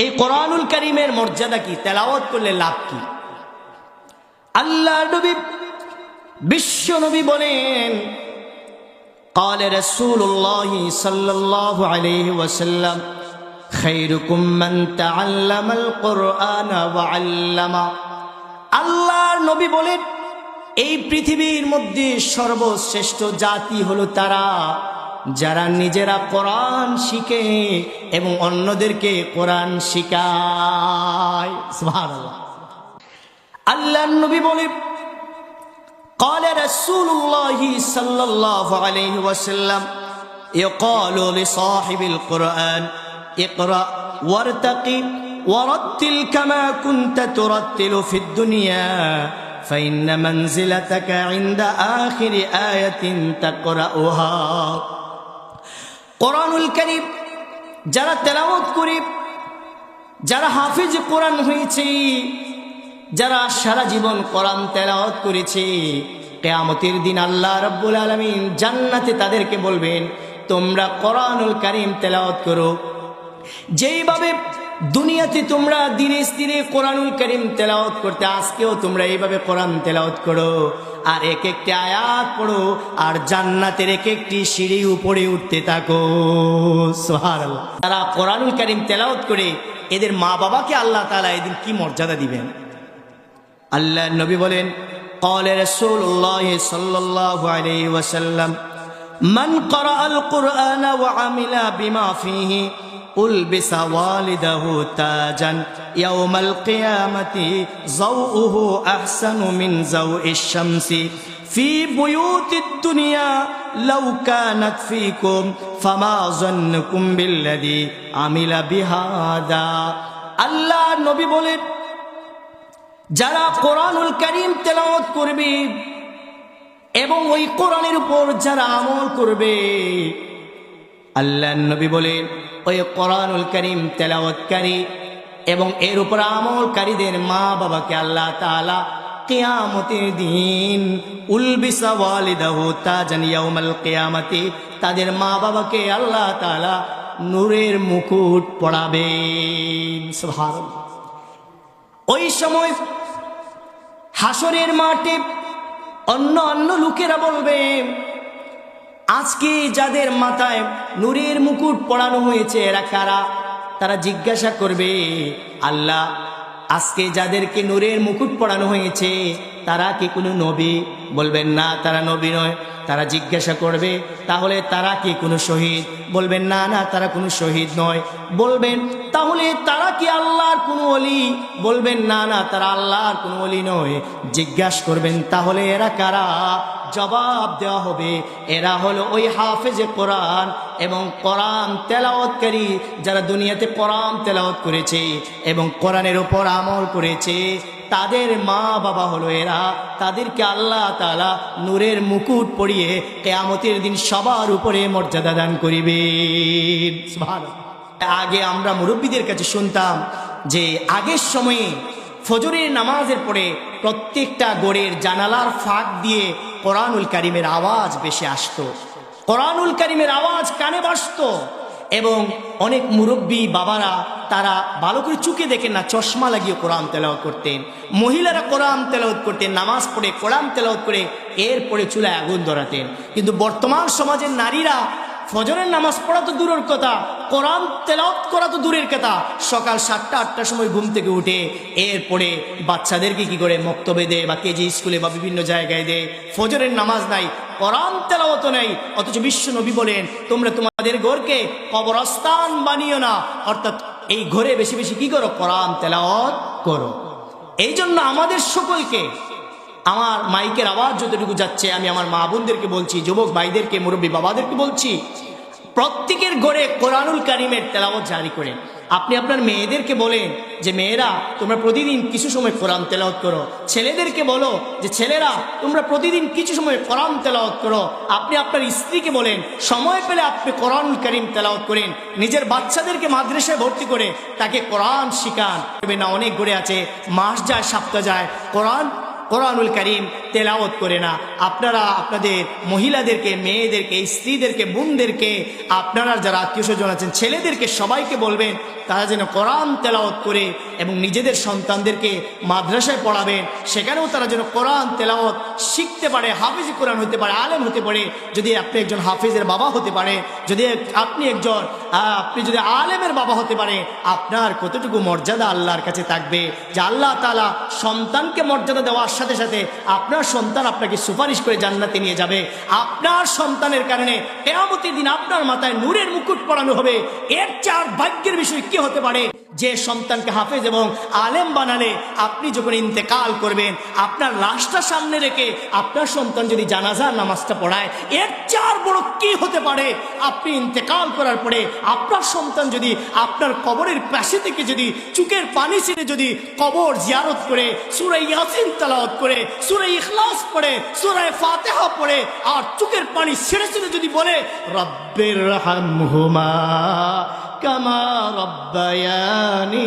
এই কোরআনুল কারীমের মর্যাদা কি, তেলাওয়াত করলে লাভ কি? আল্লাহ নবী বিশ্ব নবী বলেন, قال رسول الله صلى الله عليه وسلم خيركم من تعلم القرآن وعلمه। আল্লাহর নবী বলেন, এই পৃথিবীর মধ্যে সর্বশ্রেষ্ঠ জাতি হলো তারা যারা নিজেরা কোরআন শিখে এবং অন্যদেরকে কোরআন শিখায়। সুবহানাল্লাহ। আল্লাহর নবী বলেন, قال رسول الله صلى الله عليه وسلم يقال لصاحب القرآن اقرأ وارتقي ورتل كما كنت ترتل في الدنيا فإن منزلتك عند آخر آية تقرأها। কোরআনুল কারীম যারা তেলাওয়াত করে, যারা হাফেজ কোরআন হয়েছে, যারা সারা জীবন কোরআন তেলাওয়াত করেছে, কিয়ামতের দিন আল্লাহ রাব্বুল আলামিন জান্নাতে তাদেরকে বলবেন, তোমরা কোরআনুল কারীম তেলাওয়াত করো। যেইভাবে দুনিয়াতে তোমরা ধীরে ধীরে কোরআনুল কারীম তেলাওয়াত করতে, আজকেও তোমরা এইভাবে কোরআন তেলাওয়াত করো আর এক একটি আয়াত পড়ো আর জান্নাতের এক একটি সিঁড়ি উপরে উঠতে থাকো। সুবহানাল্লাহ। যারা কোরআনুল কারীম তেলাওয়াত করে এদের মা বাবাকে আল্লাহ তাআলা এদিন কি মর্যাদা দিবেন। আল্লাহ নবী বলেন, قال رسول الله صلى الله عليه وسلم من قرأ القرآن وعمل بما فيه ألبس والده تاجا يوم القيامة ضوءه أحسن من ضوء الشمس في بيوت الدنيا لو كانت فيكم فما ظنكم بالذي عمل بهذا। আল্লাহ নবী বলেন, যারা কোরআনুল কারীম তেলাওয়াত করবে এবং ওই কোরআনের উপর যারা আমল করবে, আল্লাহর নবী বলেন ওই কোরআনুল কারীম তেলাওয়াতকারী এবং এর উপর আমলকারীদের মা বাবাকে আল্লাহ তাআলা কিয়ামতের দিন উলবিসা ওয়ালিদাহু তাজান ইয়াউমাল কিয়ামাতি, তাদের মা বাবাকে আল্লাহ তাআলা নূরের মুকুট পরাবেন। সুবহানাল্লাহ। ওই সময় হাসরের মাঠে অন্য লোকেরা বলবে, আজকে যাদের মাথায় নূরের মুকুট পরানো হয়েছে এরা কারা? তারা জিজ্ঞাসা করবে, আল্লাহ আজকে যাদেরকে নূরের মুকুট পরানো হয়েছে তারা কি কোনো নবী? বলবেন না, তারা নবী নয়। তারা জিজ্ঞাসা করবে, তাহলে তারা কি কোনো শহীদ? বলবেন না, না তারা কোনো শহীদ নয়। বলবেন, তাহলে তারা কি আল্লাহর কোনো ওলি? বলবেন না, না তারা আল্লাহর কোনো ওলি নয়। জিজ্ঞাসা করবেন, তাহলে এরা কারা? জবাব দেওয়া হবে, এরা হলো ওই হাফেজে কোরআন এবং কোরআন তেলাওয়াতকারী যারা দুনিয়াতে কোরআন তেলাওয়াত করেছে এবং কোরআনের উপর আমল করেছে, তাদের মা বাবা হলো এরা। তাদেরকে আল্লাহ তাআলা নূরের মুকুট পরিয়ে কিয়ামতের দিন সবার উপরে মর্যাদা দান করিবেন। সুবহানাল্লাহ। আগে আমরা মুরব্বীদের কাছে শুনতাম যে আগের সময়ে ফজরের নামাজের পরে প্রত্যেকটা গড়ের জানালার ফাঁক দিয়ে কোরআনুল কারীমের আওয়াজ বেশি আসতো, কোরআনুল কারীমের আওয়াজ কানে বাজতো এবং অনেক মুরব্বী বাবারা তারা ভালো করে চোখে দেখেন না, চশমা লাগিয়ে কোরআন তেলাওয়াত করতেন। মহিলারা কোরআন তেলাওয়াত করতেন, নামাজ পড়ে কোরআন তেলাওয়াত করে এরপরে চুলায় আগুন ধরাতেন। কিন্তু বর্তমান সমাজের নারীরা ফজরের নামাজ পড়া তো দূরের কথা, কোরআন তেলাওয়াত করা তো দূরের কথা। সকাল 7টা-8টার সময় ঘুম থেকে উঠে এরপরে বাচ্চাদেরকে কি করে মক্তবে দেয় বা কেজি স্কুলে বা বিভিন্ন জায়গায় দেয়। ফজরের নামাজ নাই, কোরআন তেলাওয়াত নাই। অথচ বিশ্ব নবী বলেন, তোমরা তোমাদের ঘরকে কবরস্থান বানিও না, অর্থাৎ এই ঘরে বেশি বেশি কি করো? কোরআন তেলাওয়াত করো। এই জন্য আমাদের সকলকে, আমার মাইকের আওয়াজ যতটুকু যাচ্ছে, আমি আমার মা বোনদেরকে বলছি, যুবক ভাইদেরকে, মুরব্বী বাবাদেরকে বলছি, প্রত্যেকের ঘরে কোরআনুল কারীমের তেলাওয়াত জারি করেন। আপনি আপনার মেয়েদেরকে বলেন যে মেয়েরা তোমরা প্রতিদিন কিছু সময় কোরআন তেলাওয়াত করো। ছেলেদেরকে বলো যে ছেলেরা তোমরা প্রতিদিন কিছু সময় কোরআন তেলাওয়াত করো। আপনি আপনার স্ত্রীকে বলেন সময় পেলে আপনি কোরআনুল কারীম তেলাওয়াত করেন। নিজের বাচ্চাদেরকে মাদ্রাসায় ভর্তি করে তাকে কোরআন শিখান। না অনেক ঘরে আছে মাস যায়, সপ্তাহ যায়, কোরআনুল কারীম তেলাওয়াত করে না। আপনারা আপনাদের মহিলাদেরকে, মেয়েদেরকে, স্ত্রীদেরকে, বোনদেরকে, আপনারা যারা আত্মীয় স্বজন আছেন ছেলেদেরকে সবাইকে বলবেন তারা যেন কোরআন তেলাওয়াত করে এবং নিজেদের সন্তানদেরকে মাদ্রাসায় পড়াবেন, সেখানেও তারা যেন কোরআন তেলাওয়াত শিখতে পারে, হাফিজ কোরআন হতে পারে, আলেম হতে পারে। যদি আপনি একজন হাফিজের বাবা হতে পারে, যদি আপনি যদি আলেমের বাবা হতে পারে, আপনার কতটুকু মর্যাদা আল্লাহর কাছে থাকবে যে আল্লাহ তাআলা সন্তানকে মর্যাদা দেওয়ার সাথে সাথে আপনার সন্তান আপনাকে সুপারিশ করে জান্নাতে নিয়ে যাবে। আপনার সন্তানের কারণে কিয়ামতের দিন আপনার মাথায় নূরের মুকুট পরানো হবে। এর চার ভাগ্যের বিষয় কি হতে পারে যে সন্তানকে হাফেজ এবং আলেম বানালে আপনি যখন ইন্তেকাল করবেন, আপনার লাশটা সামনে রেখে আপনার সন্তান যদি জানাজার নামাজটা পড়ায়, এর চার বড় কি হতে পারে? আপনি ইন্তেকাল করার পরে আপনার সন্তান যদি আপনার কবরের পাশে থেকে যদি চোখের পানি ছেড়ে যদি কবর জিয়ারত করে, সূরা ইয়াসিন তেলাওয়াত করে, সূরা ইখলাস পড়ে, সূরা ফাতিহা পড়ে, আর চোখের পানি ছেড়ে ছেড়ে যদি বলে রব্বির রহমহুমা কামা রব্বায়ানি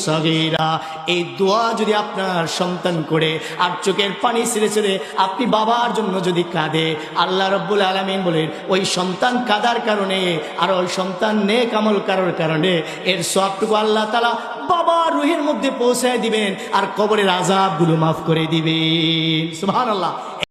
সগীরা, এই দোয়া যদি আপনার সন্তান করে আর চোখের পানি ছেড়ে ছেড়ে আপনি বাবার জন্য যদি কাঁদে, আল্লাহ রাব্বুল আলামিন বলেন ওই সন্তান কাদার কারণে আর ওই সন্তান নেক আমল করার কারণে এর সবটুকু আল্লাহ তাআলা বাবার রুহের মধ্যে পৌঁছায় দিবেন আর কবরের আযাবগুলো মাফ করে দিবেন। সুবহানাল্লাহ।